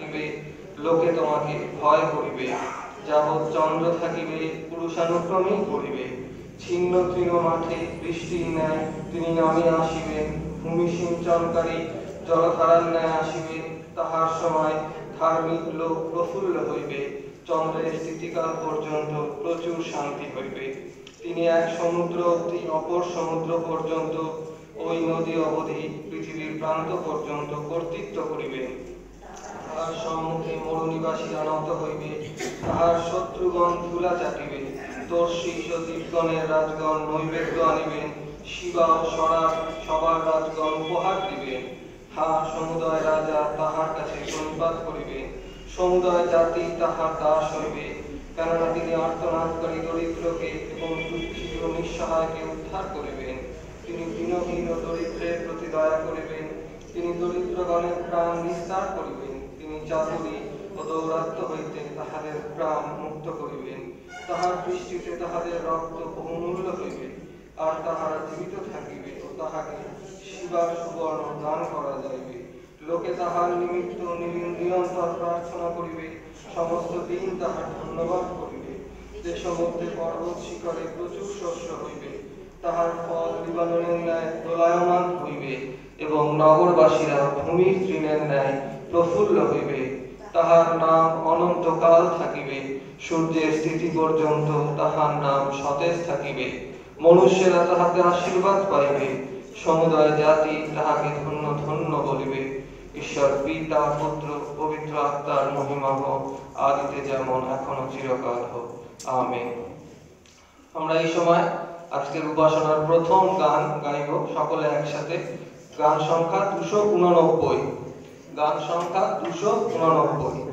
থাকিবে লোকে তোমাকে ভয় করিবে। যাবৎ চন্দ্র থাকিবে পুরুষানুক্রমেই করিবে। ছিন্ন তৃণ মাঠে বৃষ্টির ন্যায় তিনি নামিয়া আসিবেন। ভূমি সিঞ্চনকারী জলধারার ন্যায় আসিবেন। তাহার সময় ধার্মিক লোক প্রফুল্ল হইবে। চন্দ্রের স্থিতিকাল পর্যন্ত প্রচুর শান্তি হইবে। তিনি এক সমুদ্র অবধি অপর সমুদ্র পর্যন্ত, ওই নদী অবধি পৃথিবীর প্রান্ত পর্যন্ত কর্তৃত্ব করিবেন। তাহার সম্মুখে মরুনিবাসীরা নত হইবে, তাহার শত্রুগণ ধুলা চাটিবে। তর্ষীশ ও দীপগণের রাজগণ নৈবেদ্য আনিবেন। শিবা ও সরার সবার রাজগণ উপহার দিবেন। সমুদয় রাজা তাহার কাছে প্রণিপাত করিবে। সমুদয় জাতি তাহার দাস হইবে, কেননা তিনি আর্তনাদকারী দরিদ্রকে এবং দুঃখী ও নিঃসহায়কে উদ্ধার করিবেন। তিনি দীনহীন ও দরিদ্রের প্রতি দয়া করিবেন। তিনি দরিদ্রগণের প্রাণ বিস্তার করিবেন। তিনি চাতুরী ও দৌরাত্ম্য হইতে তাহাদের প্রাণ মুক্ত করিবেন। তাহার দৃষ্টিতে তাহাদের রক্ত বহুমূল্য হইবে, আর তাহারা জীবিত থাকিবে ও তাহাকে শিবার সুবর্ণ দান করা যাইবে। লোকে তাহার নিমিত্ত নিরন্তর প্রার্থনা করিবে, সমস্ত দিন তাহার ধন্যবাদ করিবে। দেশ মধ্যে পর্বত শিখরে প্রচুর শস্য হইবে, তাহার ফল লিবাননের ন্যায় দোলায়মান হইবে এবং নগরবাসীরা ভূমির তৃণের ন্যায় প্রফুল্ল হইবে। তাহার নাম অনন্তকাল থাকিবে, সূর্যের স্থিতি পর্যন্ত তাহার নাম সতেজ থাকিবে। মনুষ্যেরা তাহাতে আশীর্বাদ পাইবে, সমুদয় জাতি তাহাকে ধন্য ধন্য বলিবে। ঈশ্বর পিতা পুত্র পবিত্র আত্মার মহিমা হোক, আদিতে যেমন এখনো চিরকাল হোক, আমেন। আমরা এই সময় আজকের উপাসনার প্রথম গান গাইব সকলে একসাথে। গান সংখ্যা 289। গান সংখ্যা 289।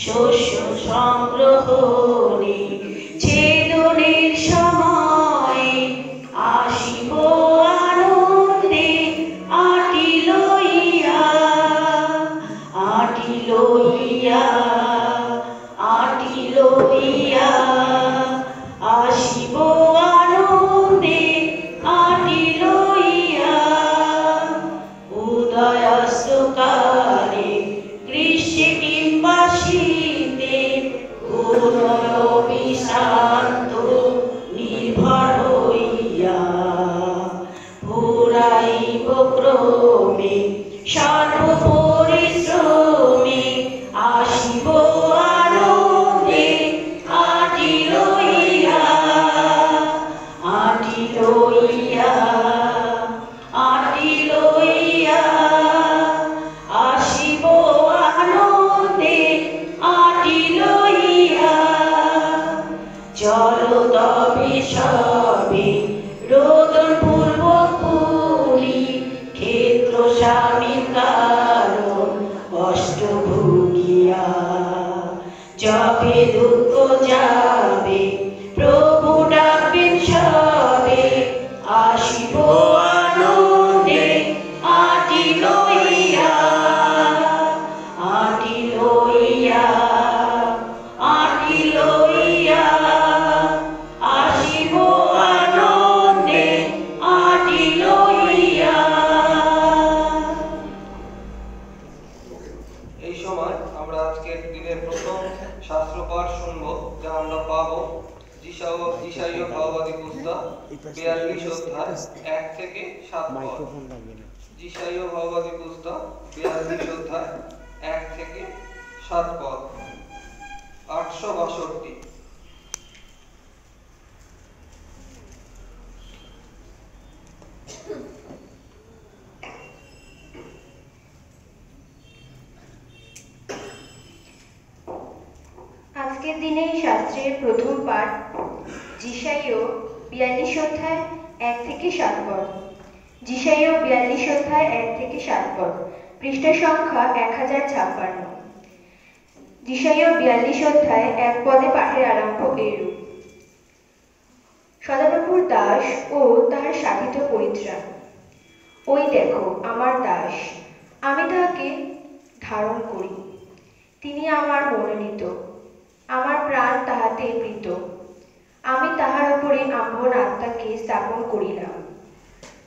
শস্য সংগ্রহণে ছেদনের সময় আসিব আনন্দে আটি লইয়া, আটি লইয়া, আটি লইয়া আসিব আনন্দে আটি লইয়া। উদয়াস্তকালে গ্রীষ্মে কিংবা শীতে শান্ত নির্ভর হইয়া ফুরাইব ক্রমে সর্বপরিশ্রমে আসিব আনন্দে আটি লইয়া, আটি লইয়া, আটি লইয়া আসিব আনন্দে আটি লইয়া। চলো তবে সবে রোদন পূর্বক পুরি, ক্ষেত্র স্বামীর কারণ কষ্ট ভুগিয়া। যবে দুঃখ যাবে প্রভু ডাকবেন সবে, আসিব আনন্দে আটি লইয়া, আটি লইয়া, আটি লইয়া আসিব আনন্দে আটি লইয়া। এই সময় আমরা আজকের দিনের প্রথম শাস্ত্রপাঠ শুনব, যা আমরা পাবো ঈশাইয় ভাববাদী পুস্তক 42 অধ্যায় 1 থেকে 7 পদ। ঈশাইয় ভাববাদী পুস্তক 42 অধ্যায় 1 থেকে 7 পদ। 862। আজকের দিনে শাস্ত্রের প্রথম পাঠ ঈশাইয় 42 অধ্যায় 1 থেকে 7 পদ। ঈশাইয় 42 অধ্যায় 1 থেকে 7 পদ, পৃষ্ঠা সংখ্যা 1056। ঈশাইয় 42 অধ্যায় 1 পদে পাঠের আরম্ভ এইরূপ। সদাপ্রভুর দাস ও তাহার সাধিত পরিত্রাণ। ওই দেখো আমার দাস, আমি তাহাকে ধারণ করি। তিনি আমার মনোনীত, আমার প্রাণ তাহাতে প্রীত। আমি তাহার উপরে আপন আত্মাকে স্থাপন করিলাম।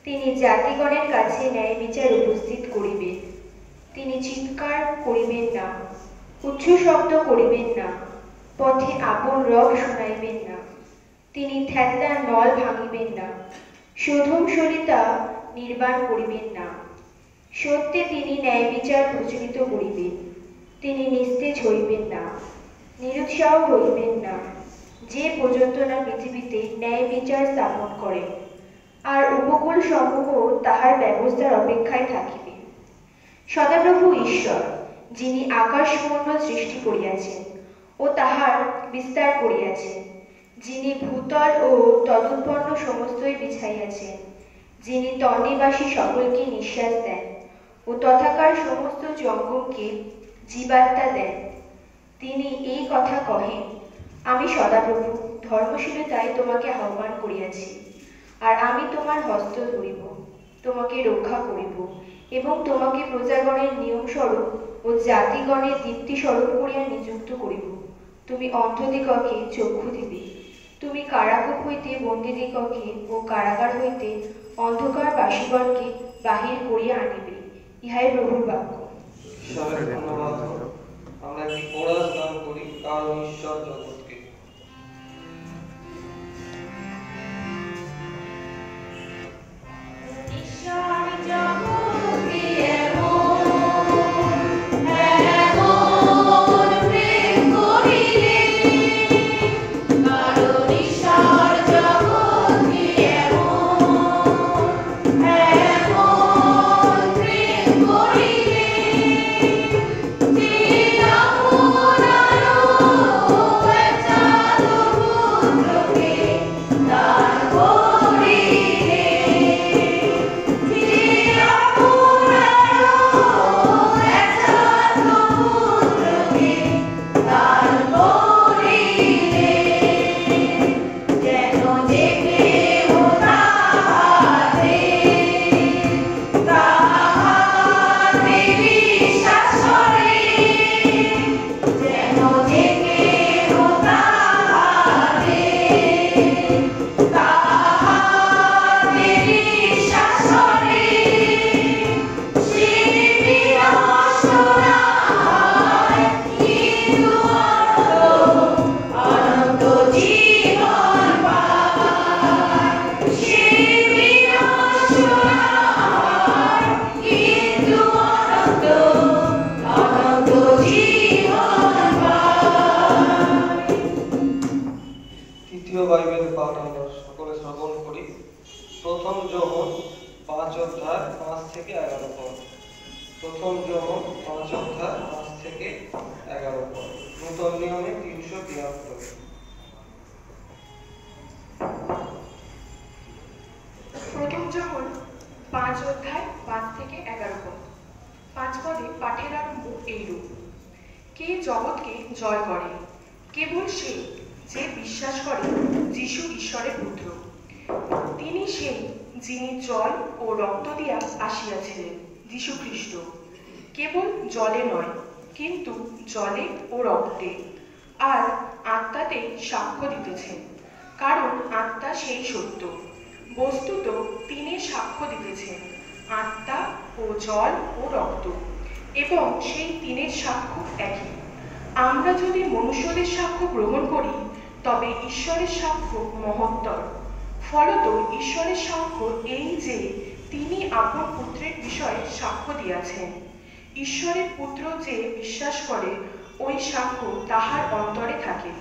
তিনি জাতিগণের কাছে ন্যায় বিচার উপস্থিত করিবেন। তিনি চিৎকার করিবেন না, উচ্চ শব্দ করিবেন না, পথে আপন রব শুনাইবেন না। তিনি থ্যাতলার নল ভাঙিবেন না, শোধন সলিতা নির্বাণ করিবেন না। সত্যে তিনি ন্যায় বিচার প্রচলিত করিবেন। তিনি নিস্তেজ হইবেন না, নিরুৎসাহ হইবেন না, যে পর্যন্ত না পৃথিবীতে ন্যায় বিচার স্থাপন করেন, আর উপকূল সমূহ তাহার ব্যবস্থার অপেক্ষায় থাকিবে। সদাপ্রভু ঈশ্বর, যিনি আকাশমণ্ডল সৃষ্টি করিয়াছেন ও তাহার বিস্তার করিয়াছেন, যিনি ভূতল ও তদুৎপন্ন সমস্তই বিছাইয়াছেন, যিনি তন্নিবাসী সকলকে নিঃশ্বাস দেন ও তথাকার সমস্ত জঙ্গমকে জীবাত্মা দেন, তিনি এই কথা কহেন, আমি সদাপ্রভু ধর্মশীলতায় তোমাকে আহ্বান করিয়াছি, আর আমি তোমার হস্ত ধরিব, তোমাকে রক্ষা করিব এবং তোমাকে প্রজাগণের নিয়মস্বরূপ ও জাতিগণের দীপ্তিস্বরূপ করিয়া নিযুক্ত করিব। তুমি অন্ধদিগকে চক্ষু দিবে, তুমি কারাকূপ হইতে বন্দীদিগকে ও কারাগার হইতে অন্ধকার বাসীগণকে বাহির করিয়া আনিবে। ইহাই প্রভুর বাক্য। ঈশ্বরের ধন্যবাদ হোক। আমরা একটি কোরাস গান করি, কারণ ঈশ্বর জগৎকে। ঈশ্বর জগৎকে বাইবেল পাঠ আমরা সকলে শ্রবণ করি। প্রথম যোহন 5 অধ্যায় 5 থেকে 11 পদ। প্রথম যোহন 5 অধ্যায় 5 থেকে 11 পদ। নূতন নিয়মে 373। প্রথম যোহন 5 অধ্যায় 5 থেকে 11 পদ। 5 পদে পাঠের আরম্ভ এইরূপ: কে জগৎকে জয় করে? কেবল সে যে বিশ্বাস করে যীশু ঈশ্বরের পুত্র। তিনি সেই যিনি জল ও রক্ত দিয়া আসিয়াছিলেন, যীশু খ্রিস্ট। কেবল জলে নয়, কিন্তু জলে ও রক্তে আর আত্মাতে সাক্ষ্য দিতেছেন, কারণ আত্মা সেই সত্য। বস্তুত তিনি সাক্ষ্য দিতেছেন, আত্মা ও জল ও রক্ত, এবং সেই তিনের সাক্ষ্য একই। আমরা যদি মনুষ্যদের সাক্ষ্য গ্রহণ করি, তবে ঈশ্বরের সাক্ষ্য মহত্তর। ফলত ঈশ্বরের সাক্ষ্য এই যে তিনি আপন পুত্রের বিষয়ে সাক্ষ্য দিয়াছেন। ঈশ্বরের পুত্র যে বিশ্বাস করে, ওই সাক্ষ্য তাহার অন্তরে থাকে।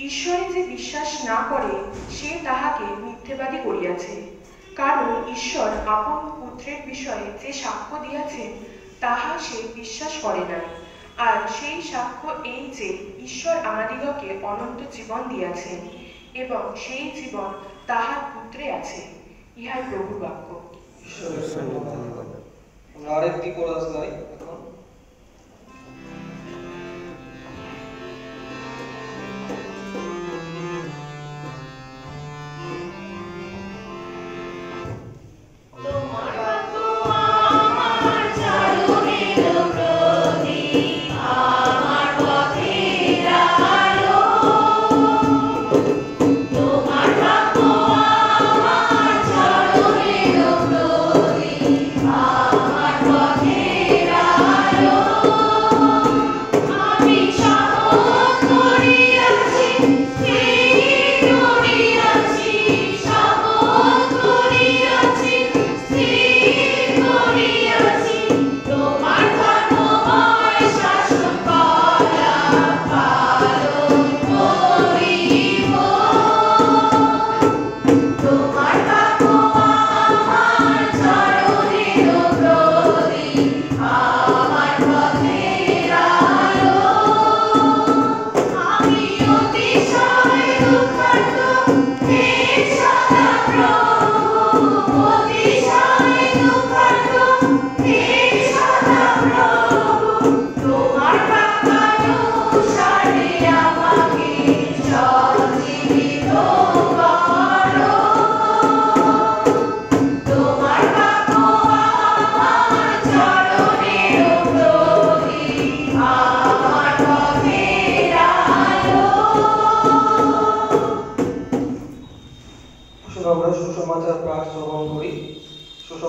ঈশ্বরে যে বিশ্বাস না করে, সে তাহাকে মিথ্যেবাদী করিয়াছে, কারণ ঈশ্বর আপন পুত্রের বিষয়ে যে সাক্ষ্য দিয়াছেন, তাহা সে বিশ্বাস করে নাই। আর সেই সাক্ষ্য এই যে ঈশ্বর আমাদিগকে অনন্ত জীবন দিয়াছেন, এবং সেই জীবন তাহার পুত্রে আছে। ইহাই প্রভুর বাক্য। ঈশ্বরের ধন্যবাদ। আমরা আরেকটি কোরাস গাই এখন। তোমার বাক্য আমার চারণের প্রদীপ, আমার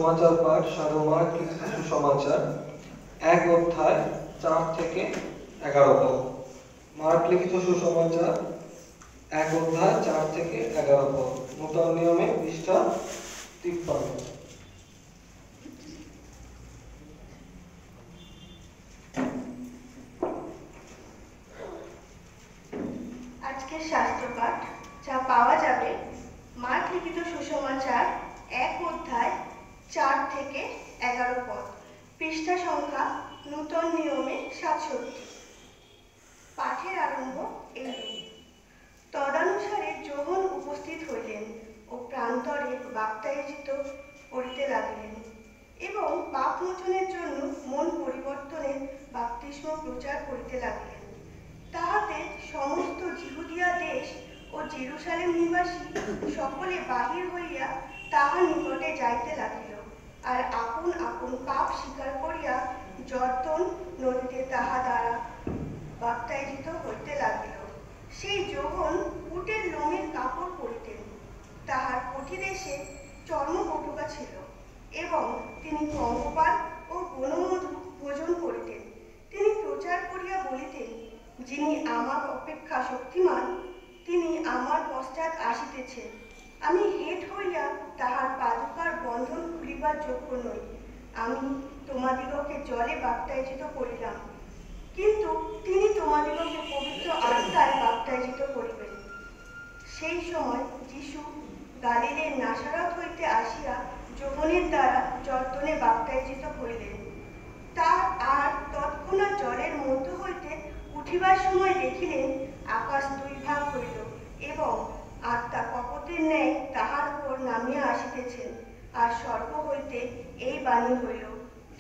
সমাচার পাঠ সাধু মার্ক লিখিত সুসমাচার 1 অধ্যায় 4 থেকে 11 পদ। মার্ক লিখিত সুসমাচার 1 অধ্যায় 4 থেকে 11 পদ। নূতন নিয়মে পৃষ্ঠা 53। আজকের শাস্ত্রপাঠ যা পাওয়া যাবে মার্ক লিখিত সুসমাচার 1 অধ্যায় 4 থেকে 11 পদ, পৃষ্ঠা সংখ্যা নূতন নিয়মে 67। পাঠের আরম্ভ এইরূপ। তদানুসারে যোহন উপস্থিত হইলেন ও প্রান্তরে বাপ্তায়িত করিতে লাগিলেন এবং পাপ মোচনের জন্য মন পরিবর্তনের বাপ্তিস্ম প্রচার করিতে লাগিলেন। তাহাতে সমস্ত জিহুদিয়া দেশ ও জেরুসালেম নিবাসী সকলে বাহির হইয়া তাহার নিকটে যাইতে লাগিল, আর আপন আপন পাপ স্বীকার করিয়া জর্দন নদীতে তাহা দ্বারা বাপ্তায়িত হইতে লাগিল। সেই যোহন উটের লোমের কাপড় পরিতেন, তাহার কটিদেশে চর্মবটুকা ছিল এবং তিনি পঙ্গপাল ও বনমধু ভোজন করিতেন। তিনি প্রচার করিয়া বলিতেন, যিনি আমার অপেক্ষা শক্তিমান তিনি আমার পশ্চাৎ আসিতেছেন। আমি হেঁট হইয়া তাহার পাদুকার বন্ধন খুলিবার যোগ্য নই। আমি তোমাদিগকে জলে বাপ্তায়িত করিলাম, কিন্তু তিনি তোমাদিগকে পবিত্র আত্মায় বাপ্তায়িত করিবেন। সেই সময় যীশু গালিলের নাসারত হইতে আসিয়া যোহনের দ্বারা জর্দনে বাপ্তায়িত হইলেন। তার আর তৎক্ষণাৎ জলের মধ্য হইতে উঠিবার সময় দেখিলেন আকাশ 2 ভাগ হইল এবং আত্মা কপটের ন্যায় তাহার উপর নামিয়া আসিতেছেন, আর স্বর্গ হইতে এই বাণী হইল,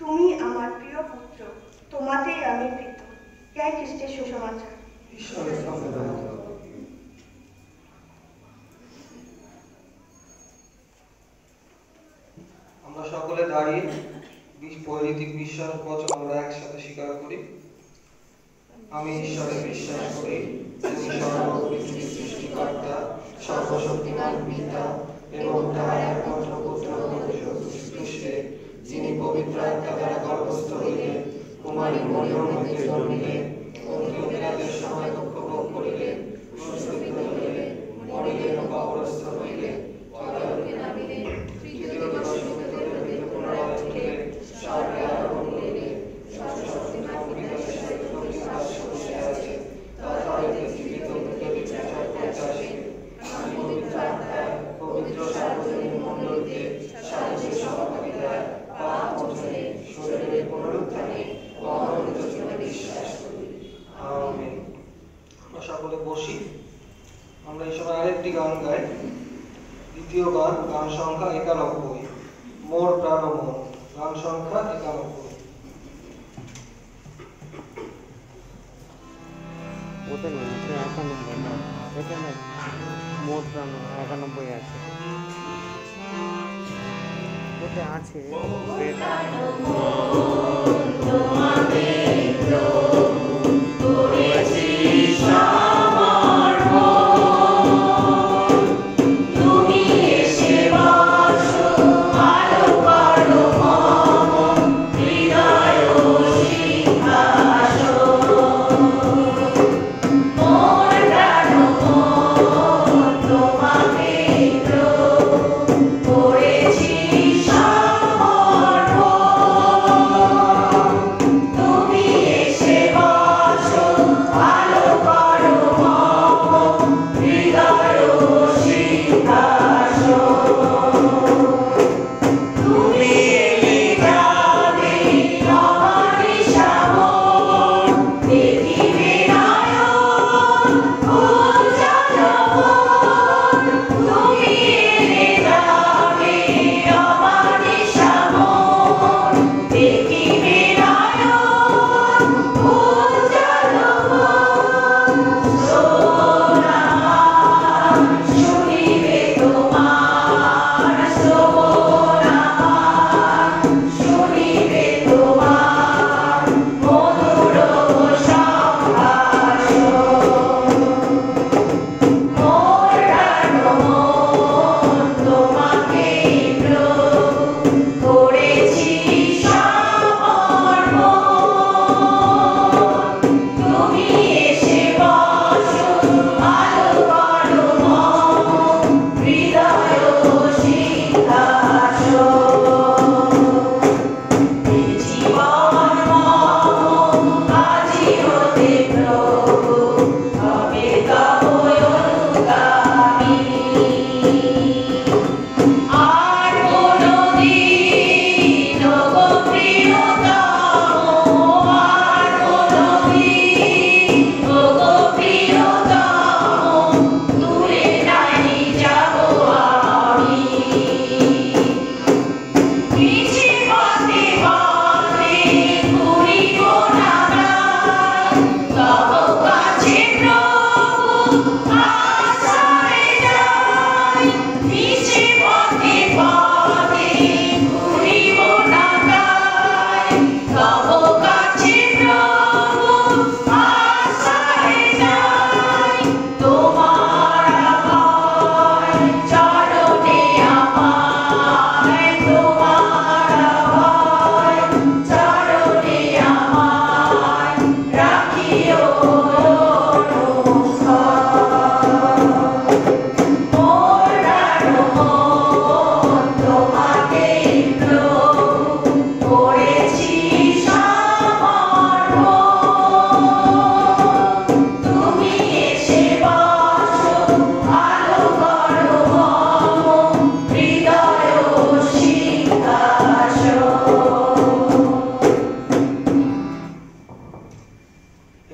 তুমি আমার প্রিয় পুত্র, তোমাতেই আমি প্রীত। জয় খ্রিস্টের সুসমাচার। আমরা সকলে দাঁড়িয়ে বৈদিক বিশ্বাস বচন আমরা একসাথে স্বীকার করি। আমি ঈশ্বরে বিশ্বাস করি, যিনি সর্বপৃথিবীর সৃষ্টিকর্তা, সর্বশক্তিমান পিতা এবং তাঁর একমাত্র পুত্র খ্রিস্টে, যিনি পবিত্র আত্মা দ্বারা গর্ভস্থ হইলেন, কুমারী মরিয়ম হইতে জন্মিলেন, পন্তীয় পিলাতের সময় দুঃখ ভোগ করিলেন, ক্রুশবিদ্ধ হইলেন, মরিলেন ও কবরস্থ হইলেন, পরলোকে নামিলেন, তৃতীয় দিবসে মৃতদের হইতে পুনরায় উঠিলেন, স্বর্গে আরোহণ করিলেন, সর্বশক্তিমান পিতার সহিত প্রতিপাদ্য বসে আছেন, তথা হইতে জীবিত মৃতদের বিচার করতে আসেন। আমি পবিত্র আত্মায়, পবিত্র সার্বজনীন মণ্ডলীতে, সার্বজনীন সহভাগিতায়, পাপ মোচনে, শরীরের পুনরুত্থানে ও অনন্ত জীবনে বিশ্বাস করি। আমেন। আমরা সকলে বসি। আমরা এই সময় আরেকটি গান গাই। দ্বিতীয় গান, গান সংখ্যা 91, মোর প্রাণ মন। গান সংখ্যা 91। ওটা নেই, 91 এখানে মোট প্রাণ 91 আছে, ওটা আছে। তুমি এসে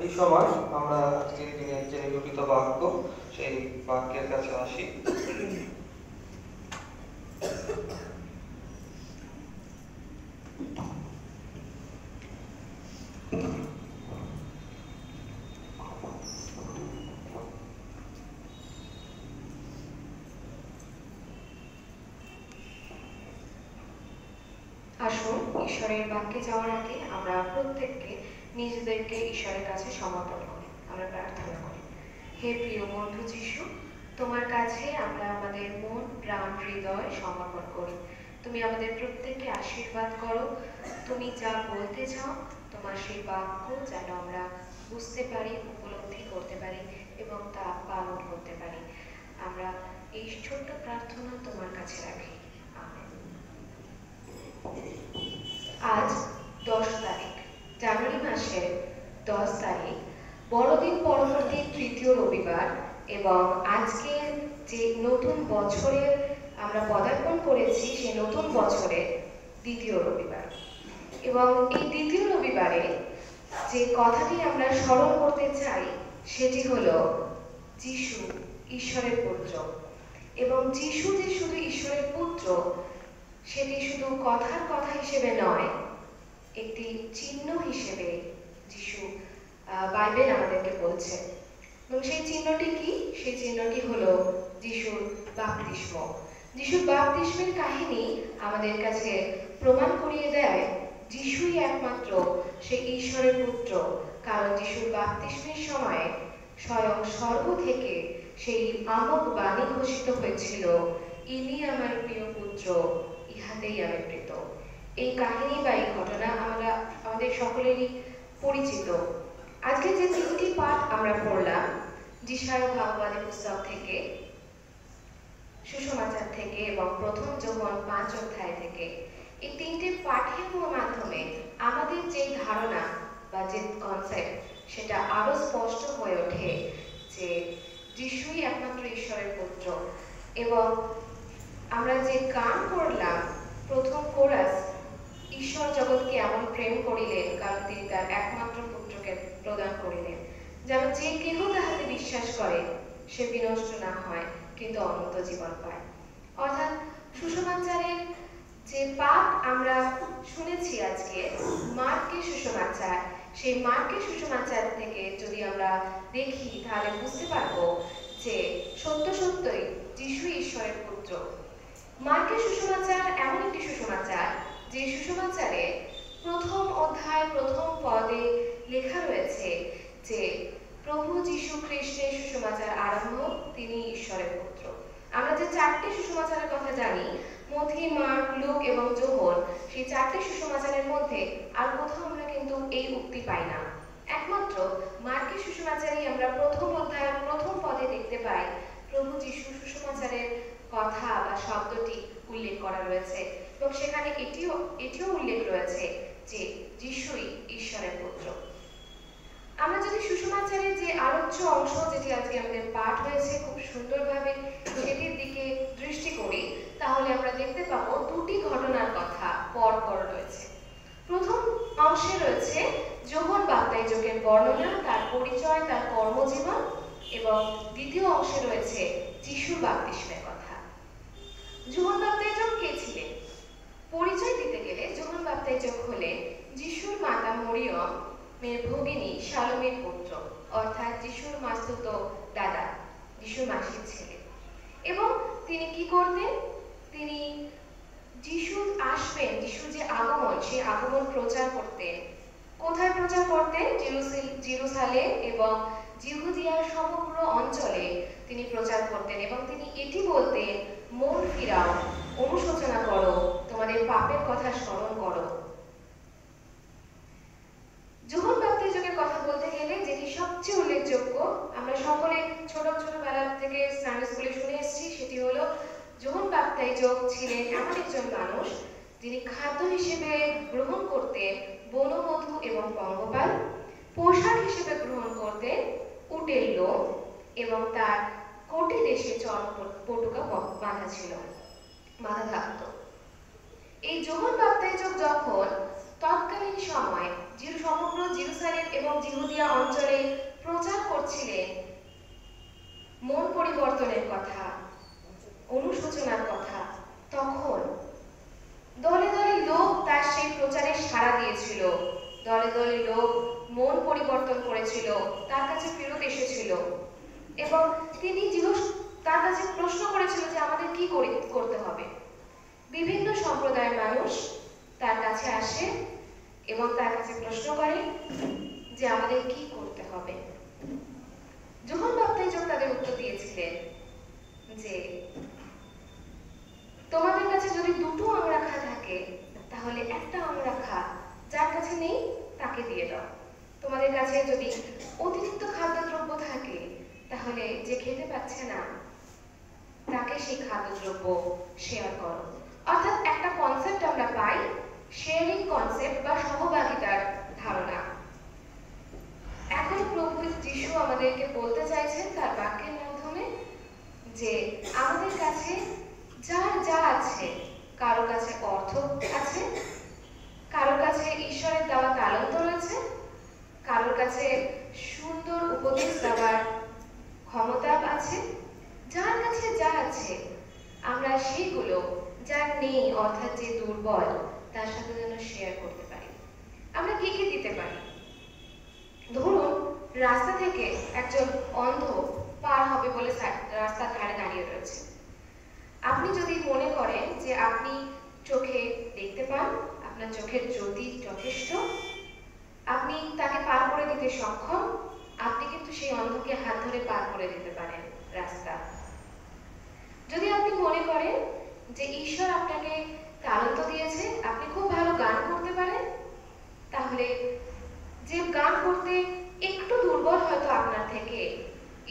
এই সময় আমরা আজকের দিনের যে নিরূপিত বাক্য সেই বাক্যের কাছে আসি। আসুন ঈশ্বরের বাক্যে যাওয়ার আগে আমরা প্রত্যেককে নিজেদেরকে ঈশ্বরের কাছে সমর্পণ করি, আমরা প্রার্থনা করি। হে প্রিয় বন্ধু যিশু, তোমার কাছে আমরা আমাদের মন, প্রাণ, হৃদয় সমর্পণ করি। তুমি আমাদের প্রত্যেককে আশীর্বাদ করো। তুমি যা বলতে চাও তোমার সেই বাক্য যেন আমরা বুঝতে পারি, উপলব্ধি করতে পারি এবং তা পালন করতে পারি। আমরা এই ছোট্ট প্রার্থনা তোমার কাছে রাখি। আমেন। আজ 10 তারিখ, জানুয়ারি মাসের 10 তারিখ, বড়দিন পরবর্তী তৃতীয় রবিবার এবং আজকের যে নতুন বছরের আমরা পদার্পণ করেছি সেই নতুন বছরের দ্বিতীয় রবিবার। এবং এই দ্বিতীয় রবিবারে যে কথাটি আমরা স্মরণ করতে চাই সেটি হলো যিশু ঈশ্বরের পুত্র। এবং যিশু যে শুধু ঈশ্বরের পুত্র সেটি শুধু কথার কথা হিসেবে নয়, একটি চিহ্ন হিসেবে যিশু বাইবেল আমাদেরকে বলছে। এবং সেই চিহ্নটি কি? সেই চিহ্নটি হলো যিশুর বাপ্তিস্ম। যিশুর বাপ্তিস্মের কাহিনী আমাদের কাছে প্রমাণ করিয়ে দেয় যিশুই একমাত্র সেই ঈশ্বরের পুত্র। কারণ যিশুর বাপ্তিস্মের সময় স্বয়ং স্বর্গ থেকে সেই আমোদ বাণী ঘোষিত হয়েছিল, ইনি আমার প্রিয় পুত্র, ইহাতেই আমি প্রীত। এই কাহিনী বা এই ঘটনা আমরা আমাদের সকলেরই পরিচিত। আজকে যে 3টি পাঠ আমরা পড়লাম যিশায়া ভাগবতী পুস্তক থেকে, সুসমাচার থেকে এবং প্রথম যোহন 5 অধ্যায় থেকে, এই 3টি পাঠের মাধ্যমে আমাদের যে ধারণা বা যে কনসেপ্ট সেটা আরো স্পষ্ট হয়ে ওঠে যে যিশুই একমাত্র ঈশ্বরের পুত্র। এবং আমরা যে গান করলাম প্রথম কোরাস, ঈশ্বর জগৎকে এমন প্রেম করিলেন কারণ তিনি তার একমাত্র পুত্রকে প্রদান করিলেন, যেন যে কেহ তাহাতে বিশ্বাস করে সে বিনষ্ট না হয় কিন্তু অনন্ত জীবন পায়। অর্থাৎ সুসমাচারের যে পাঠ আমরা শুনেছি আজকে, মার্কের সুসমাচার, সেই মার্কের সুসমাচার থেকে যদি আমরা দেখি তাহলে বুঝতে পারবো যে সত্য সত্যই যিশু ঈশ্বরের পুত্র। মার্কের সুসমাচার এমন একটি সুসমাচার যে সুসমাচারে প্রথম অধ্যায় প্রথম পদে লেখা রয়েছে যে প্রভু যিশু খ্রিস্টের সুসমাচার আরম্ভ, তিনি ঈশ্বরের পুত্র। আমরা যে 4টে সুসমাচারের কথা জানি, মথি, মার্ক, লুক এবং যোহন, সেই 4টে সুসমাচারের মধ্যে আর কোথাও আমরা কিন্তু এই উক্তি পাই না। একমাত্র মার্কের সুসমাচারেই আমরা প্রথম অধ্যায়ের প্রথম পদে দেখতে পাই প্রভু যিশু সুসমাচারের কথা বা শব্দটি উল্লেখ করা রয়েছে এবং সেখানে এটিও উল্লেখ রয়েছে যে যিশুই ঈশ্বরের পুত্র। আমরা যদি সুসমাচারের যে আলোচ্য অংশ যেটি আজকে আমাদের পাঠ হয়েছে খুব সুন্দরভাবে সেটির দিকে দৃষ্টি করি, তাহলে আমরা দেখতে পাবো 2টি ঘটনার কথা পর পর রয়েছে। প্রথম অংশে রয়েছে যোহন বাপ্তাইজকের বর্ণনা, তার পরিচয়, তার কর্মজীবন, এবং দ্বিতীয় অংশে রয়েছে যিশুর বাপ্তিস্মের কথা। যোহন বাপ্তাইজক কে ছিলেন? পরিচয় দিতে গেলে যোহন বাপ্তাইজক হলেন যিশুর মাতা মরিয়ম মেয়ের ভগিনী শালোমের পুত্র, অর্থাৎ যিশুর মাসতুতো দাদা, যিশুর মাসির ছেলে। এবং তিনি কি করতেন? তিনি যিশু আসবেন, যিশুর যে আগমন, সেই আগমন প্রচার করতেন। কোথায় প্রচার করতেন? জেরুসালেম এবং জিহুদিয়ার সমগ্র অঞ্চলে তিনি প্রচার করতেন এবং তিনি এটি বলতেন, মন ফিরাও, অনুশোচনা করো, তোমাদের পাপের কথা স্মরণ করো। যোহন বাপ্তিস্মের কথা বলতে গেলে যেটি বাপ্তাইজক ছিলেন এমন একজন মানুষ যিনি খাদ্য হিসেবে গ্রহণ করতেন বনমধু এবং পঙ্গপাল, পোশাক হিসেবে গ্রহণ করতেন উটের লোম এবং তার কোটি দেশে পটুকা বাঁধা থাকত। এই যোহন বাপ্তাইজক যখন তৎকালীন সময় সমগ্র জেরুসালেম এবং জিহুদিয়া অঞ্চলে প্রচার করছিলেন মন পরিবর্তনের কথা, অনুশোচনার কথা, তখন দলে দলে লোক তার সেই প্রচারে সাড়া দিয়েছিল। দলে দলে লোক মন পরিবর্তন করেছিল, তার কাছে ফেরত এসেছিল এবং তিনি তার কাছে প্রশ্ন করেছিল যে আমাদের কি করতে হবে। বিভিন্ন সম্প্রদায়ের মানুষ তার কাছে আসে এবং তার কাছে প্রশ্ন করে যে আমাদের কি করতে হবে। যোহন বাপ্তাইজক তাদের উত্তর দিয়েছিলেন যে তোমাদের কাছে যদি দুটো অঙ্গরাখা থাকে তাহলে একটা অঙ্গরাখা যার কাছে নেই তাকে দিয়ে দাও। তোমাদের কাছে যদি অতিরিক্ত খাদ্যদ্রব্য থাকে তাহলে যে খেতে পাচ্ছে না তাকে সেই খাদ্যদ্রব্য শেয়ার করো। অর্থাৎ একটা কনসেপ্ট আমরা পাই, শেয়ারিং কনসেপ্ট বা সহভাগিতার ধারণা। এখন প্রভু যিশু আমাদেরকে বলতে চাইছেন তার বাক্যের মাধ্যমে যে আমাদের কাছে যার যা আছে, কারো কাছে অর্থ আছে, কারো কাছে ঈশ্বরের দেওয়া তালন্ত রয়েছে, কারোর কাছে সুন্দর উপদেশ দেওয়ার ক্ষমতা আছে, যার কাছে যা আছে আমরা সেইগুলো যার নেই অর্থাৎ যে দুর্বল তার সাথে যেন শেয়ার করতে পারি। আমরা কি কি দিতে পারি? ধরুন রাস্তা থেকে একজন অন্ধ পার হবে বলে রাস্তার ধারে দাঁড়িয়ে রয়েছে। আপনি যদি মনে করেন যে আপনি চোখে দেখতে পান, আপনার চোখের জ্যোতি যথেষ্ট, আপনি তাকে পার করে দিতে সক্ষম, আপনি কিন্তু সেই অন্ধকে হাত ধরে পার করে দিতে পারেন রাস্তা। যদি আপনি মনে করেন যে ঈশ্বর আপনাকে তালন্ত দিয়েছে, আপনি খুব ভালো গান করতে পারেন, তাহলে যে গান করতে একটু দুর্বল হয়তো আপনার থেকে,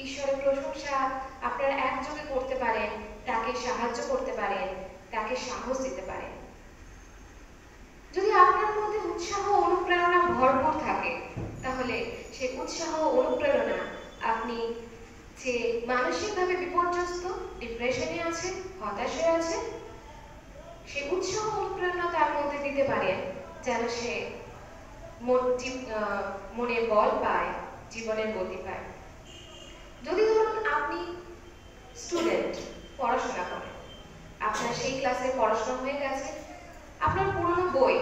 ঈশ্বরের প্রশংসা আপনারা একযোগে করতে পারেন, তাকে সাহায্য করতে পারেন, তাকে সাহস দিতে পারেন। যদি আপনার মধ্যে উৎসাহ অনুপ্রেরণা ভরপুর থাকে তাহলে সেই উৎসাহ অনুপ্রেরণা আপনি যে মানসিকভাবে বিপর্যস্ত, ডিপ্রেশনে আছে, হতাশায় আছে, সেই উৎসাহ অনুপ্রেরণা তার মধ্যে দিতে পারেন যেন সে মনে বল পায়, জীবনের গতি পায়। যদি ধরুন আপনি স্টুডেন্ট, পড়াশোনা করেন, আপনার সেই ক্লাসে পড়াশোনা হয়ে গেছে, আপনার পুরনো বই,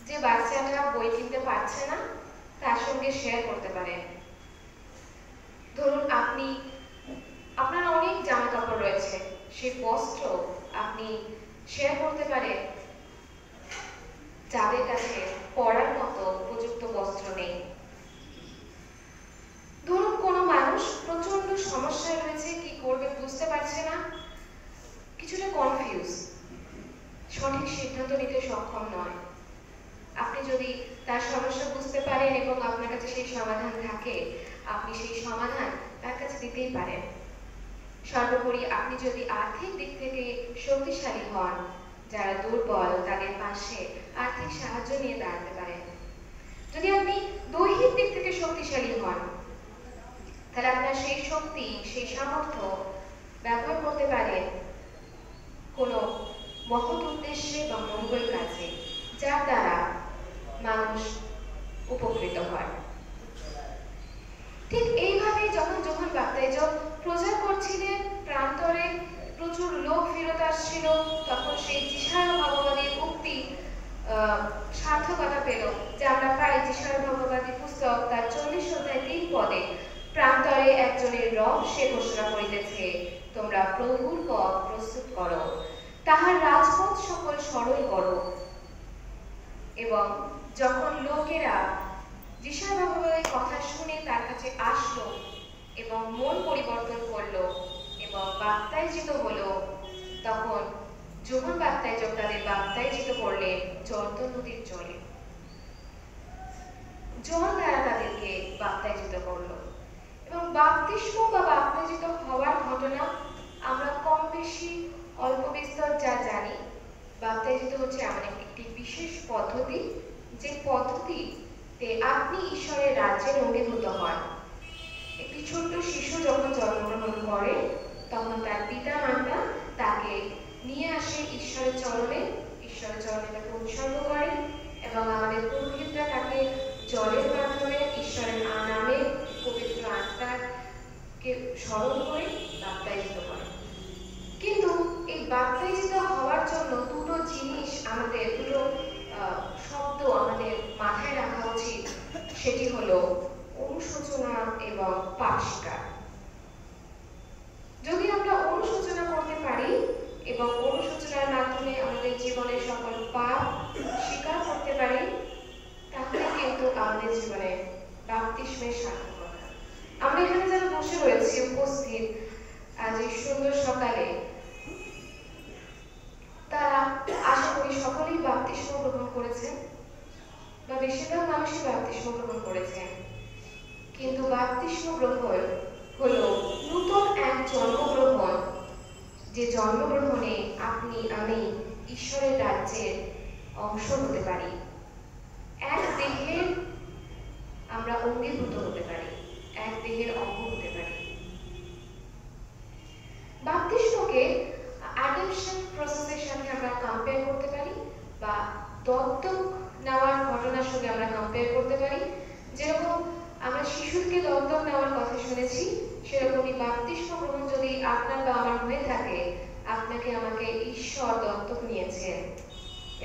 যে বাচ্চাটা বই কিনতে পারছে না তার সঙ্গে শেয়ার করতে পারেন। ধরুন আপনার অনেক জামা কাপড় রয়েছে, সেই বস্ত্র আপনি শেয়ার করতে পারেন যাদের কাছে পরার মতো উপযুক্ত বস্ত্র নেই। ধরুন কোনো মানুষ প্রচন্ড সমস্যায় রয়েছে, কি করবে বুঝতে পারছে না, কিছুটা কনফিউজ, সঠিক সিদ্ধান্ত নিতে সক্ষম নয়। আপনি যদি তার সমস্যা বুঝতে পারেন এবং আপনার কাছে সেই সমাধান থাকে, আপনি সেই সমাধান তার কাছে দিতেই পারেন। সর্বোপরি আপনি যদি আর্থিক দিক থেকে শক্তিশালী হন, যারা দুর্বল তাদের পাশে আর্থিক সাহায্য নিয়ে দাঁড়াতে পারেন। যদি আপনি দৈহিক দিক থেকে শক্তিশালী হন, তাহলে আপনার সেই শক্তি, সেই সামর্থ্য ব্যবহার করতে পারেন কোনো মহৎ উদ্দেশ্যে বা মঙ্গল কাজে, যার দ্বারা মানুষ উপকৃত হয়। ঠিক এইভাবে যখন যোহন বাপ্তাইজক প্রচার করছিলেন, প্রান্তরে প্রচুর লোক ফেরত আসছিল, তখন সেই যিশায় ভগবাদীর উক্তি সার্থকতা পেল, যে আমরা পাই যিশায় ভগবাদী পুস্তক তার 40 অধ্যায় 3 পদে, প্রান্তরে একজনের রব সে ঘোষণা করিতেছে, তোমরা প্রভুর পথ প্রস্তুত করো, তাহার রাজপথ সকল সরল করো। এবং যখন লোকেরা যিশায় ভগবানের কথা শুনে তার কাছে আসলো এবং মন পরিবর্তন করলো এবং বাপ্তাইজিত হলো, তখন যোহন বাপ্তাইজক তাদের বাপ্তাইজিত করলেন জর্দন নদীর জলে। জল দ্বারা তাদেরকে বাপ্তাইজিত করলো এবং বাপ্তিস্ম বা বাপ্তাইজিত হওয়ার ঘটনা আমরা কম বেশি অল্প বিস্তর যা জানি, বাপ্তাইজিত হচ্ছে এমন একটি বিশেষ পদ্ধতি, যে পদ্ধতিতে আপনি ঈশ্বরের রাজ্যের অঙ্গীভূত হন। একটি ছোট্ট শিশু যখন জন্মগ্রহণ করে তখন তার পিতা মাতা তাকে নিয়ে আসে ঈশ্বরের চরণে তাকে উৎসর্গ করে, এবং আমাদের পুরোহিতরা তাকে জলের মাধ্যমে ঈশ্বরের নামে পবিত্র আত্মাকে স্মরণ করে বাপ্তাইজিত করে। কিন্তু এই বাপ্তাইজিত হওয়ার জন্য দুটো জিনিস আমাদের, দুটো শব্দ আমাদের মাথায় রাখা উচিত। সেটি হলো অনুশোচনা এবং পাপ স্বীকার। যদি আমরা অনুশোচনা করতে পারি এবং অনুশোচনার মাধ্যমে আমাদের জীবনের সকল পাপ স্বীকার করতে পারি, তাহলে কিন্তু আমাদের জীবনে বাপ্তিস্মের সার্থকতা। আমরা এখানে যারা বসে রয়েছি উপস্থিত আজ এই সুন্দর সকালে, তারা আশা করি সকলেই বাপ্তিস্ম গ্রহণ করেছেন, বা বেশিরভাগ মানুষই বাপ্তিস্ম গ্রহণ করেছেন। কিন্তু বাপ্তিস্ম গ্রহণ হলো নতুন এক জন্মগ্রহণ, যে জন্মগ্রহণে আপনি আমি ঈশ্বরের রাজ্যের অংশ হতে পারি, এক দেহের আমরা অঙ্গীভূত হতে পারি, এক দেহের অঙ্গ হতে পারি। বাপ্তিস্মকে অ্যাডপশন প্রসেসের সাথে আমরা কম্পেয়ার করতে পারি, বা দত্তক নেওয়ার ঘটনার সঙ্গে আমরা কম্পেয়ার করতে পারি। যেরকম আমরা শিশুকে দত্তক নেওয়ার কথা শুনেছি, সেরকমই বাপ্তিস্ম গ্রহণ যদি আপনার বা আমার হয়ে থাকে, আপনাকে আমাকে ঈশ্বর দত্তক নিয়েছেন,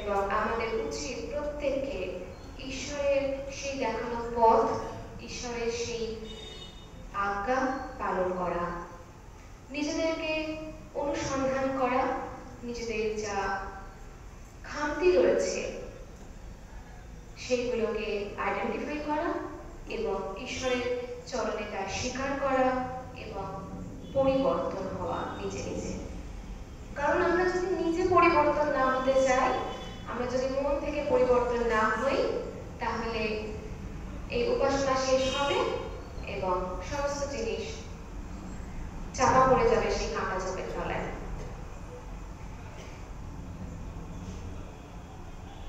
এবং আমাদের উচিত প্রত্যেককে ঈশ্বরের সেই দেখানো পথ, ঈশ্বরের সেই আজ্ঞা পালন করা, নিজেদেরকে অনুসন্ধান করা, নিজেদের যা খামতি রয়েছে সেইগুলোকে আইডেন্টিফাই করা এবং ঈশ্বরের চরণে তা স্বীকার করা এবং পরিবর্তন হওয়া নিজে নিজে। কারণ আমরা যদি নিজে পরিবর্তন না হতে চাই, আমরা যদি মন থেকে পরিবর্তন না হই, তাহলে এই উপাসনা শেষ হবে এবং সমস্ত জিনিস চাপা পড়ে যাবে সেই কাঁটা ঝোপের তলায়।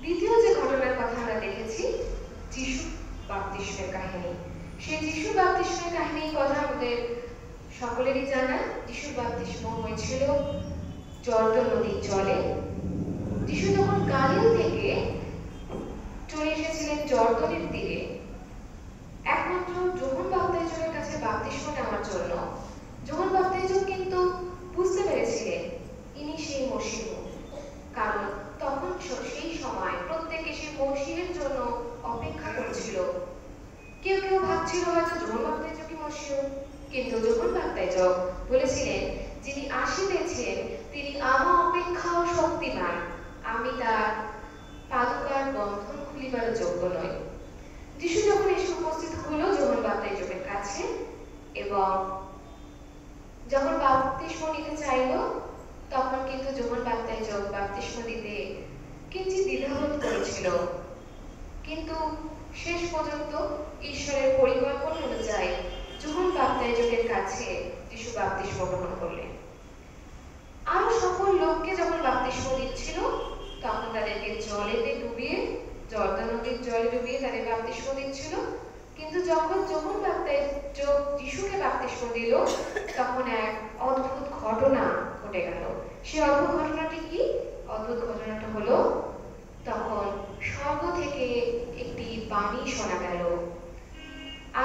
দ্বিতীয় যে ঘটনার কথা আমরা দেখেছি, যিশু বাপ্তিস্মের কাহিনী। সেই যিশু বাপ্তিস্মের কাহিনীর কথা আমাদের সকলেরই জানা। যিশু বাপ্তিস্ম হয়েছিল জর্দন নদীর জলে। যিশু যখন গালিল থেকে চলে এসেছিলেন জর্দনের তীরে একমাত্র যোহন বাপ্তাইজকের কাছে বাপ্তিস্ম নেওয়ার জন্য, যোহন বাপ্তাইজক কিন্তু বুঝতে পেরেছিলেন ইনি সেই মশীহ। কারণ তখন সেই সময় প্রত্যেকে সেই মশীহের জন্য অপেক্ষা করছিল। কেউ কেউ ভাবছিল হয়তো যোহন বাপ্তাইজকই মশীহ, কিন্তু যোহন বাপ্তাইজক বলেছিলেন যিনি আসিতেছেন তিনি আমার অপেক্ষাও শক্তিমান, আমি তার পাদুকার বন্ধন খুলিবার যোগ্য নই। যিশু যখন এসে উপস্থিত হলো যোহন বাপ্তাইজকের কাছে এবং যখন বাপ্তিস্ম নিতে চাইল, তখন কিন্তু যোহন বাপ্তাইজক বাপ্তিস্ম দিতে কিঞ্চিৎ দ্বিধাবোধ করেছিল। কিন্তু শেষ পর্যন্ত ঈশ্বরের পরিকল্পনা অনুযায়ী যোহন বাপ্তাইজকের কাছে যিশু বাপ্তিস্ম গ্রহণ করলেন। আরো সকল লোককে যখন বাপ্তিস্ম দিচ্ছিল, তখন তাদেরকে জলেতে ডুবিয়ে, জর্দান নদীর জলে ডুবিয়ে তাদের বাপ্তিস্ম দিচ্ছিল। কিন্তু যখন যোহন বাপ্তাইজক যিশুকে বাপ্তিস্ম দিল, তখন এক অদ্ভুত ঘটনা ঘটে গেল। সেই অদ্ভুত ঘটনাটি কি? অদ্ভুত ঘটনাটা হলো তখন স্বর্গ থেকে একটি বাণী শোনা গেল।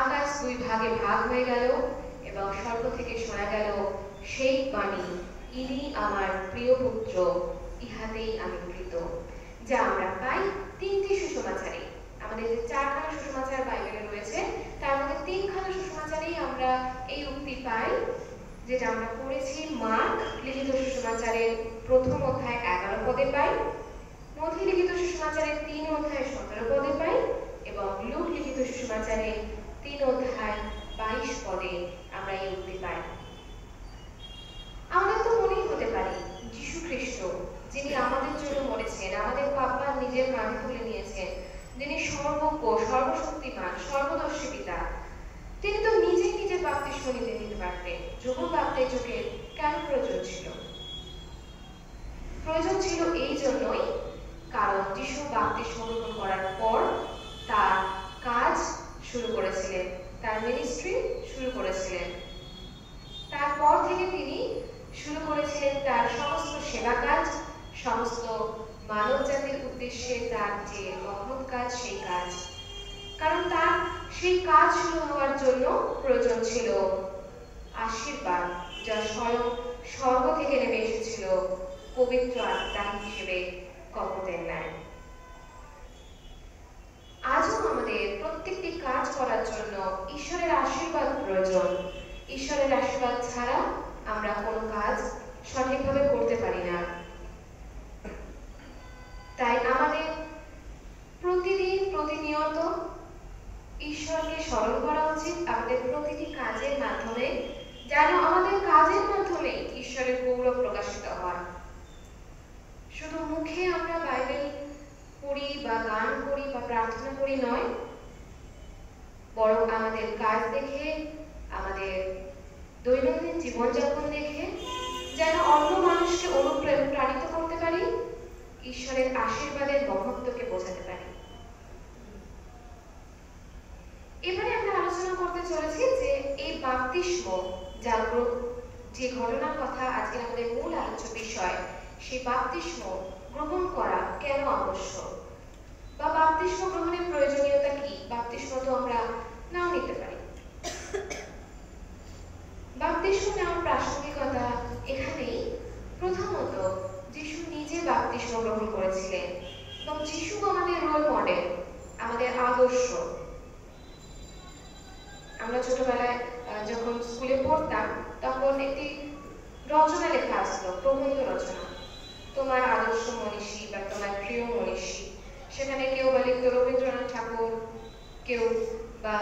আকাশ দুই ভাগে ভাগ হয়ে গেল এবং স্বর্গ থেকে শোনা গেল সেই বাণী, ইনি আমার প্রিয় পুত্র, ইহাতেই আমি প্রীত। যা আমরা পাই তিনটি সুসমাচারে। আমাদের যে চারখানা সুসমাচার বাইবেলে রয়েছে, তার মধ্যে তিনখানা সুসমাচারেই আমরা এই উক্তি পাই, যেটা আমরা পড়েছি মার্ক লিখিত সুসমাচারের 1ম অধ্যায় 11 পদে পাই, মথি লিখিত সুসমাচারের 3 অধ্যায় 17 পদে পাই, এবং লুক লিখিত সুসমাচারের 3 অধ্যায় 22 পদে আমরা এই উক্তি পাই। আমাদের তো মনেই হতে পারে যিশু খ্রিস্ট, যিনি আমাদের জন্য মরেছেন, আমাদের পাপ নিজের কাঁধে তুলে নিয়েছেন, যিনি সর্বজ্ঞ, সর্বশক্তিমান, সর্বদর্শী পিতা, তিনি তো নিজেই নিজের বাপ্তিস্ম নিতে পারতেন। যোহন বাপ্তাইজকের কেন প্রয়োজন ছিল? শুরু করেছিলেন। তারপর থেকে তিনি শুরু করেছিলেন তার সমস্ত সেবা কাজ, সমস্ত মানব জাতির উদ্দেশ্যে তার যে মহৎ কাজ, সেই কাজ। কারণ তার সেই কাজ শুরু হওয়ার জন্য প্রয়োজন ছিল আশীর্বাদ, যা স্বয়ং স্বর্গ থেকে নেমে এসেছিল পবিত্র আত্মা হিসেবে কপটের ন্যায়। আজও আমাদের প্রত্যেকটি কাজ করার জন্য ঈশ্বরের আশীর্বাদ প্রয়োজন। ঈশ্বরের আশীর্বাদ ছাড়া আমরা কোনো কাজ সঠিকভাবে করতে পারি না। তাই আমাদের প্রতিদিন প্রতিনিয়ত ঈশ্বরকে স্মরণ করা উচিত আমাদের প্রতিটি কাজের মাধ্যমে, যেন আমাদের কাজের মাধ্যমে ঈশ্বরের গৌরব প্রকাশিত হয়। শুধু মুখে আমরা বাইবেল পড়ি বা গান করি বা প্রার্থনা করি নয়, বরং আমাদের কাজ দেখে, আমাদের দৈনন্দিন জীবনযাপন দেখে যেন অন্য মানুষকে অনুপ্রাণিত করতে পারি, ঈশ্বরের আশীর্বাদের মহত্বকে বোঝাতে পারি। এবারে আমরা আলোচনা করতে চলেছি যে এই বাপ্তিস্ম, যে ঘটনার কথা আজকে আমাদের মূল আলোচ্য বিষয়, সেই বাপ্তিস্ম গ্রহণ করা কেন আবশ্যক, বা বাপ্তিস্ম গ্রহণের প্রয়োজনীয়তা কি। বাপ্তিস্ম তো আমরা নাও নিতে পারি। বাপ্তিস্ম নেওয়ার প্রাসঙ্গিকতা এখানেই। প্রথমত, যিশু নিজে বাপ্তিস্ম গ্রহণ করেছিলেন এবং যিশু আমাদের রোল মডেল, আমাদের আদর্শ। আমরা ছোটবেলায় যখন স্কুলে পড়তাম তখন একটি রচনা লেখা আসতো, প্রবন্ধ রচনা, তোমার আদর্শ মনীষী বা তোমার প্রিয় মনীষী। সেখানে কেউ বা লিখত রবীন্দ্রনাথ ঠাকুর, কেউ বা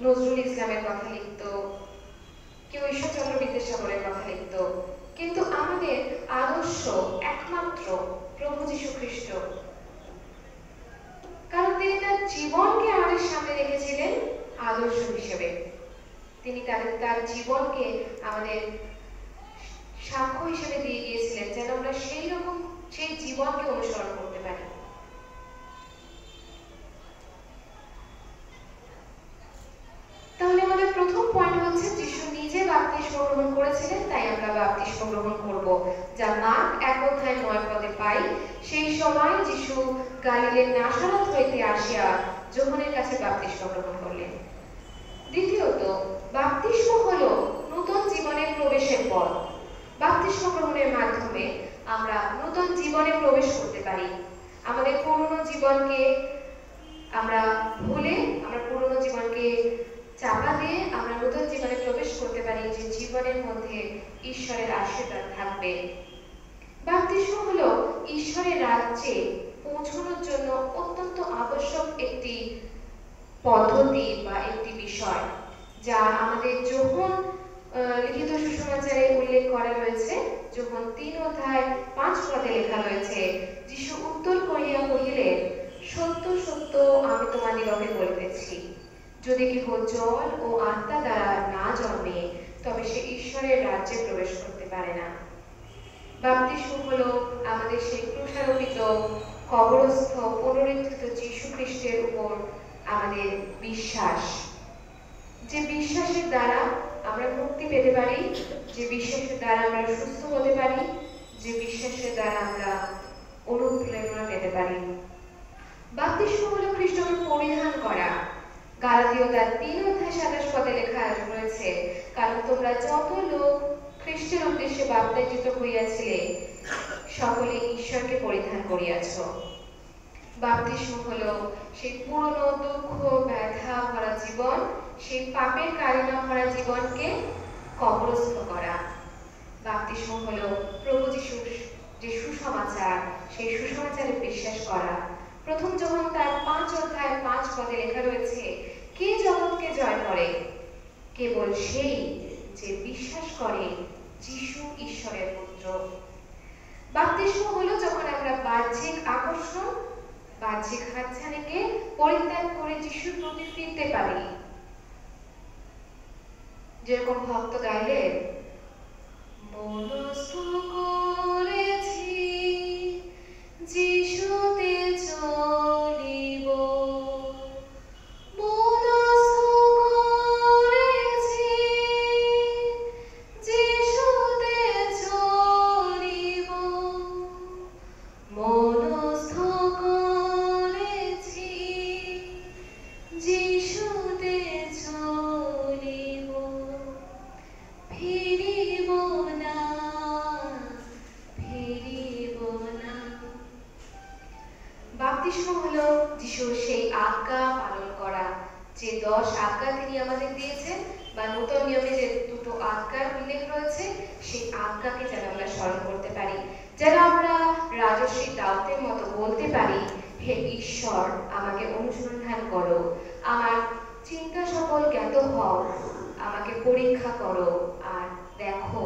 নজরুল ইসলামের কথা লিখত, কেউ ঈশ্বরচন্দ্র বিদ্যাসাগরের কথা লিখত। কিন্তু আমাদের আদর্শ একমাত্র প্রভু যীশু খ্রিস্ট। কারণ তিনি তার জীবনকে আমাদের সামনে রেখেছিলেন আদর্শ হিসেবে। তিনি তার জীবনকে আমাদের সাক্ষ্য হিসেবে দিয়ে গিয়েছিলেন, যেন আমরা সেই জীবনকে অনুসরণ করতে পারি। তাহলে আমাদের প্রথম পয়েন্ট হচ্ছে যিশু নিজে বাপ্তিস্ম গ্রহণ করেছিলেন, তাই আমরা বাপ্তিস্ম গ্রহণ করব। যা মার্ক 1:9 পাই। সেই সময় যিশু গালিলের নাসারত হইতে আসিয়া যোহনের কাছে বাপ্তিস্ম গ্রহণ করলেন। দ্বিতীয়ত, বাপ্তিস্ম হলো নতুন জীবনে প্রবেশের পথ। বাপ্তিস্ম গ্রহণের মাধ্যমে আমরা নতুন জীবনে প্রবেশ করতে পারি। আমাদের পুরনো জীবনকে আমরা ভুলে, আমরা পুরনো জীবনকে চাপা দিয়ে আমরা নতুন জীবনে প্রবেশ করতে পারি, যে জীবনের মধ্যে ঈশ্বরের আশীর্বাদ থাকবে। বাপ্তিস্ম হলো ঈশ্বরের রাজ্যে পৌঁছানোর জন্য অত্যন্ত আবশ্যক একটি পদ্ধতি বা একটি বিষয়, যা আমাদের যোহন লিখিত সুসমাচারে উল্লেখ করা রয়েছে। যোহন 3:5 লেখা রয়েছে, যিশু উত্তর করিয়া কহিলেন, সত্য সত্য আমি তোমাদিগকে বলিতেছি, যদি কেহ জল ও আত্মা দ্বারা না জন্মে, তবে সে ঈশ্বরের রাজ্যে প্রবেশ করতে পারে না। বাপ্তিস্ম হলো আমাদের সেই ক্রুশারোপিত, কবরস্থ, পুনরুত্থিত যীশু খ্রিস্টের উপর আমাদের বিশ্বাস, যে বিশ্বাসের দ্বারা আমরা মুক্তি পেতে পারি, যে বিশ্বাসের দ্বারা আমরা সুস্থ হতে পারি, যে বিশ্বাসের দ্বারা আমরা অনুপ্রেরণা পেতে পারি। বাপ্তিস্ম হলো খ্রিস্টকে পরিধান করা। গালাতীয় 3:27 লেখা রয়েছে, কারণ তোমরা যত লোক খ্রিস্টের উদ্দেশ্যে বাপ্তিস্মিত হইয়াছিলে, সকলে ঈশ্বরকে পরিধান করিয়াছ। বাপ্তিস্ম হলো সেই পুরনো দুঃখ ব্যথা ভরা জীবন, সেই পাপের কালিমা ভরা জীবনকে কবরস্থ করা। বাপ্তিস্ম হলো প্রভু যিশুর যে সুসমাচার, সেই সুসমাচারে বিশ্বাস করা। প্রথম যোহন তার 5:5 লেখা রয়েছে, কে জগৎকে জয় করে? কেবল সেই যে বিশ্বাস করে যিশু ঈশ্বরের পুত্র। বাপ্তিস্ম হলো যখন আমরা বাহ্যিক আকর্ষণ, বাহ্যিক হাতছানিকে পরিত্যাগ করে যিশুর প্রতি ফিরতে পারি। যেরকম ভক্ত গাইলে, মনস্থ করেছি যিশুতে চলিব, মনস্থ 10 আজ্ঞা তিনি আমাদের দিয়েছেন, বা নূতন নিয়মে যে দুটো আজ্ঞার উল্লেখ রয়েছে, সেই আজ্ঞাকে যেন আমরা স্মরণ করতে পারি, যেন আমরা রাজর্ষি দাউদের মতো বলতে পারি, হে ঈশ্বর, আমাকে অনুসন্ধান করো, আমার চিন্তা সকল জ্ঞাত হও, আমাকে পরীক্ষা করো, আর দেখো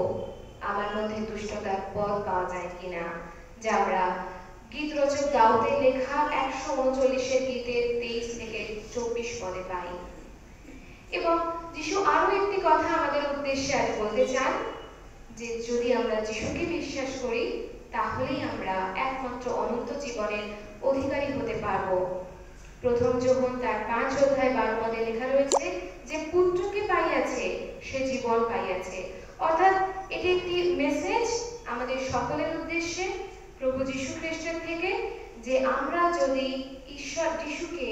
আমার মধ্যে দুষ্টতার পথ পাওয়া যায় কিনা। যা আমরা গীত রচক দাউদের লেখা 139 গীতের 23 থেকে 24 পদে পাই। এবং যিশু আরো একটি কথা আমাদের উদ্দেশ্যে আজ বলতে চান, যে যদি আমরা যিশুকে বিশ্বাস করি তাহলেই আমরা একমাত্র অনন্ত জীবনের অধিকারী হতে পারবো। প্রথম যোহন তার 5 অধ্যায় 12 পদে লেখা রয়েছে যে পুত্রকে পাইয়াছে সে জীবন পাইয়াছে। অর্থাৎ এটি একটি মেসেজ আমাদের সকলের উদ্দেশ্যে প্রভু যীশু খ্রিস্টের থেকে, যে আমরা যদি ঈশ্বর যিশুকে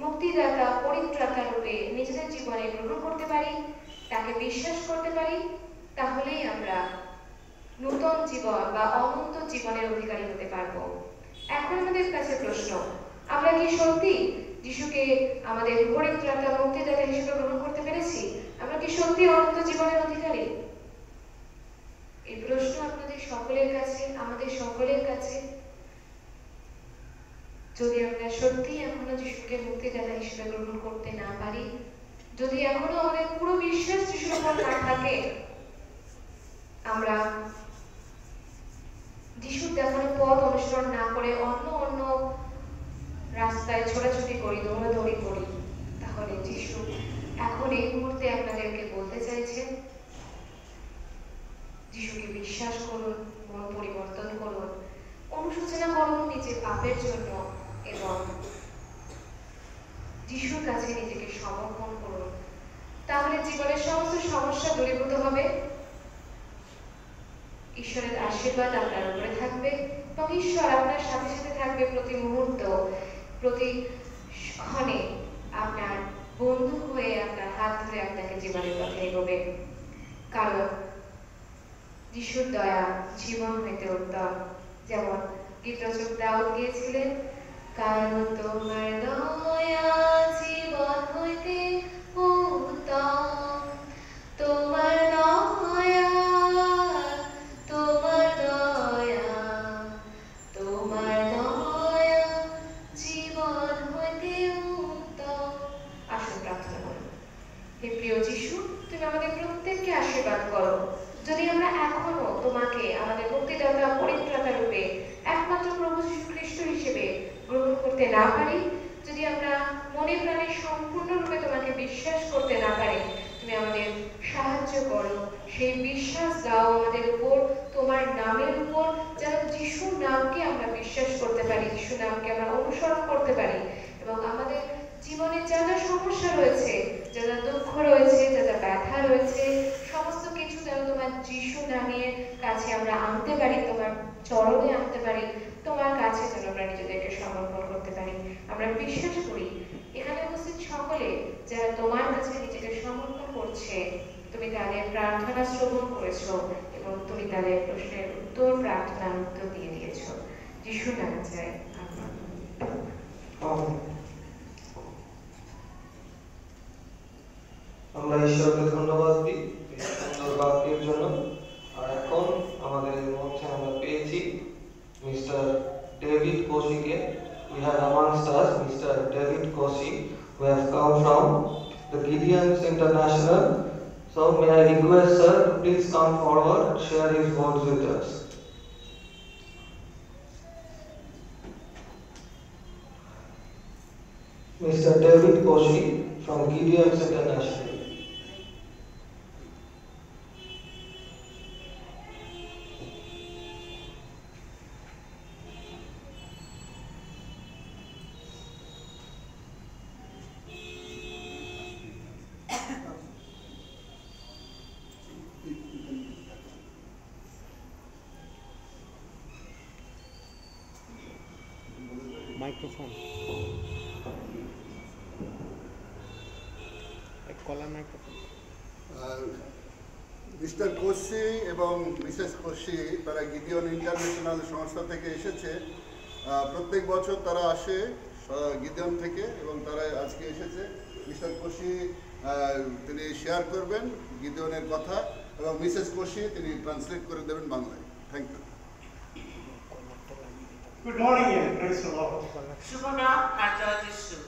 মুক্তিদাতা পরিত্রাতা রূপে নিজেদের জীবনে গ্রহণ করতে পারি, তাকে বিশ্বাস করতে পারি, তাহলেই আমরা নূতন জীবন বা অনন্ত জীবনের অধিকারী হতে পারবো। এখন আমাদের কাছে প্রশ্ন, আমরা কি সত্যি যিশুকে আমাদের পরিত্রাতা মুক্তিদাতা হিসেবে গ্রহণ করতে পেরেছি? আমরা কি সত্যি অনন্ত জীবনের অধিকারী? এই প্রশ্ন আপনাদের সকলের কাছে, আমাদের সকলের কাছে। যদি আমরা সত্যি এখনো যিশুকে মুক্তিদাতা হিসেবে গ্রহণ করতে না পারি, যদি এখনো আমাদের পুরো বিশ্বাস যিশুর উপর না থাকে, আমরা যিশুর দেখানো পথ অনুসরণ না করে অন্য রাস্তায় ছোটাছুটি করি, দৌড়াদৌড়ি করি, তাহলে যিশু এখন এই মুহূর্তে আপনাদেরকে বলতে চাইছেন, যিশুকে বিশ্বাস করুন, মন পরিবর্তন করুন, অনুশোচনা করুন নিজের পাপের জন্য, এবং যিশুর কাছে নিজেকে সমর্পণ করুন। তাহলে জীবনের সমস্ত সমস্যা দূরীভূত হবে, ঈশ্বরের আশীর্বাদ আপনার উপরে থাকবে, এবং ঈশ্বর আপনার সাথে সাথে থাকবে প্রতি মুহূর্ত, প্রতি ক্ষণে আপনার বন্ধু হয়ে আপনার হাত ধরে আপনাকে জীবনের পথে এগোবে। কারণ যিশুর দয়া জীবন হইতে উত্তম, যেমন গীতরচক দাউদ গিয়েছিলেন, কারণ তোমার দয়া জীবন হইতে উত্তম, তোমার দয়া, তোমার দয়া, তোমার দয়া জীবন হইতে উত্তম। আসুন প্রার্থনা করুন। হে প্রিয় যিশু, তুমি আমাদের প্রত্যেককে আশীর্বাদ করো। যদি আমরা এখনো তোমাকে আমাদের মুক্তিদাতা পরিত্রাতা রূপে একমাত্র প্রভু যীশু খ্রিস্ট হিসেবে গ্রহণ করতে না পারি, যদি আমরা মনে প্রাণে সম্পূর্ণরূপে তোমাকে বিশ্বাস করতে না পারি, তুমি আমাদের সাহায্য করো। সেই বিশ্বাস দাও আমাদের উপর, তোমার নামের উপর, যেন যিশুর নামকে আমরা বিশ্বাস করতে পারি, যিশুর নামকে আমরা অনুসরণ করতে পারি, এবং আমাদের জীবনে যা যা সমস্যা রয়েছে, যা যা দুঃখ রয়েছে, যা যা ব্যথা রয়েছে, সমস্ত কিছু যেন তোমার যিশু নামের কাছে আমরা আনতে পারি, তোমার চরণে আনতে পারি, তোমার কাছে যেন আমরা নিজেদেরকে সমর্পণ করতে পারি। আমরা বিশ্বাস করি এখানে উপস্থিত সকলে যারা তোমার কাছে নিজেকে সমর্পণ করছে, তুমি তাদের প্রার্থনা শ্রবণ করেছো, এবং তুমি তাদের প্রশ্নের উত্তর, প্রার্থনার উত্তর দিয়ে দিয়েছো। যিশুর নামে চাই, আমেন। আমরা ঈশ্বরকে ধন্যবাদ দিই এই সুন্দর বাক্যের জন্য। আর এখন আমাদের মধ্যে আমরা পেয়েছি মিস্টার ডেভিড কোশিকে। We have amongst us Mr. David Koshi, who has come from the Gideons International. So may I request sir to please come forward and share his words with us. Mr. David Koshi from Gideons International. Microphone, collar microphone. Mr Koshi এবং Mrs Kosi তারা Gideon international সংস্থা থেকে এসেছে। প্রত্যেক বছর তারা আসে Gideon থেকে, এবং তারা আজকে এসেছে। মিস্টার কোশি তিনি শেয়ার করবেন গিদিয়নের কথা এবং মিসেস কোশি তিনি ট্রান্সলেট করে দেবেন বাংলায়। Thank you. Good morning and praise the Lord. Shubhana and Jai Jishu.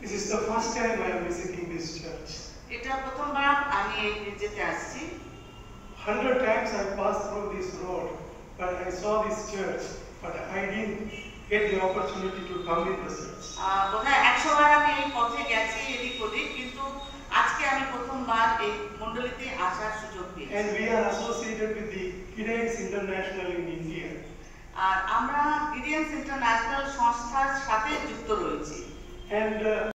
This is the first time I am visiting this church. এটা প্রথমবার আমি এই গির্জাতে আসছি। 100 times I passed through this road, but I saw this church, but I didn't get the opportunity to come in the church. বোধহয় 100 বার আমি এই পথে গেছি এদিক ওদিক, কিন্তু আজকে আমি প্রথমবার এই মণ্ডলীতে আসার সুযোগ পেয়েছি। And we are associated with the Gideons International in India. আর আমরা গিডিয়ন্স ইন্টারন্যাশনাল সংস্থার সাথে যুক্ত রয়েছি। And